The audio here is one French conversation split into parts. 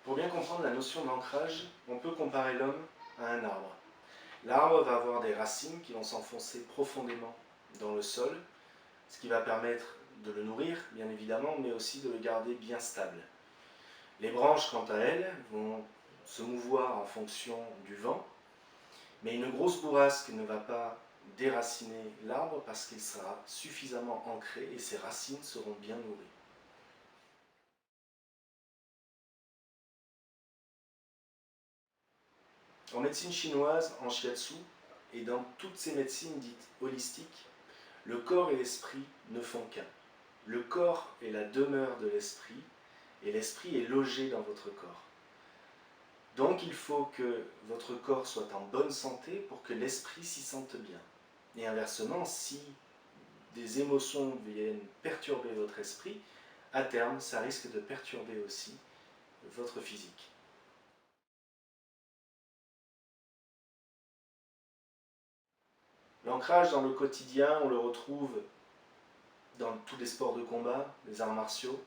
Pour bien comprendre la notion d'ancrage, on peut comparer l'homme à un arbre. L'arbre va avoir des racines qui vont s'enfoncer profondément dans le sol, ce qui va permettre de le nourrir, bien évidemment, mais aussi de le garder bien stable. Les branches, quant à elles, vont se mouvoir en fonction du vent, mais une grosse bourrasque ne va pas déraciner l'arbre parce qu'il sera suffisamment ancré et ses racines seront bien nourries. En médecine chinoise, en shiatsu, et dans toutes ces médecines dites holistiques, le corps et l'esprit ne font qu'un. Le corps est la demeure de l'esprit, et l'esprit est logé dans votre corps. Donc il faut que votre corps soit en bonne santé pour que l'esprit s'y sente bien. Et inversement, si des émotions viennent perturber votre esprit, à terme, ça risque de perturber aussi votre physique. L'ancrage dans le quotidien, on le retrouve dans tous les sports de combat, les arts martiaux.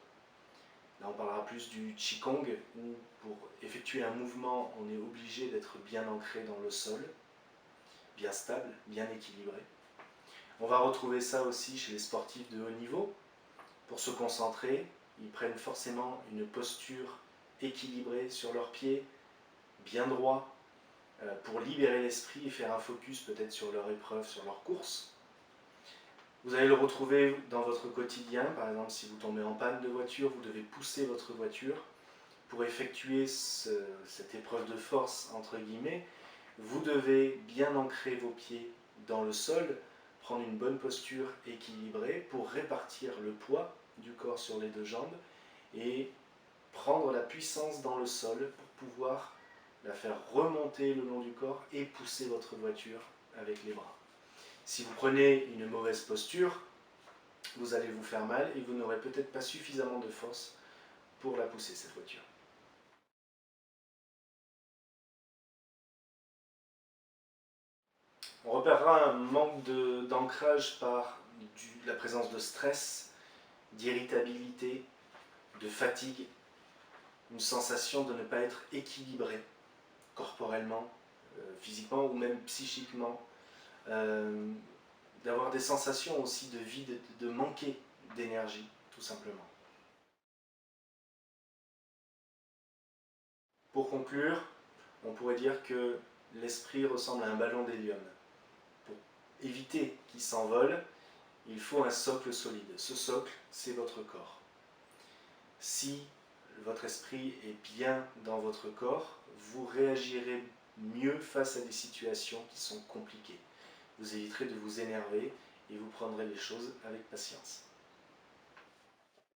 Là, on parlera plus du Qigong, où pour effectuer un mouvement, on est obligé d'être bien ancré dans le sol, bien stable, bien équilibré. On va retrouver ça aussi chez les sportifs de haut niveau. Pour se concentrer, ils prennent forcément une posture équilibrée sur leurs pieds, bien droit, pour libérer l'esprit et faire un focus peut-être sur leur épreuve, sur leur course. Vous allez le retrouver dans votre quotidien, par exemple si vous tombez en panne de voiture, vous devez pousser votre voiture. Pour effectuer cette épreuve de force, entre guillemets, vous devez bien ancrer vos pieds dans le sol, prendre une bonne posture équilibrée pour répartir le poids du corps sur les deux jambes et prendre la puissance dans le sol pour pouvoir la faire remonter le long du corps et pousser votre voiture avec les bras. Si vous prenez une mauvaise posture, vous allez vous faire mal et vous n'aurez peut-être pas suffisamment de force pour la pousser, cette voiture. On repérera un manque d'ancrage par la présence de stress, d'irritabilité, de fatigue, une sensation de ne pas être équilibré corporellement, physiquement ou même psychiquement, d'avoir des sensations aussi de vide, de manquer d'énergie, tout simplement. Pour conclure, on pourrait dire que l'esprit ressemble à un ballon d'hélium. Pour éviter qu'il s'envole, il faut un socle solide. Ce socle, c'est votre corps. Si votre esprit est bien dans votre corps, vous réagirez mieux face à des situations qui sont compliquées. Vous éviterez de vous énerver et vous prendrez les choses avec patience.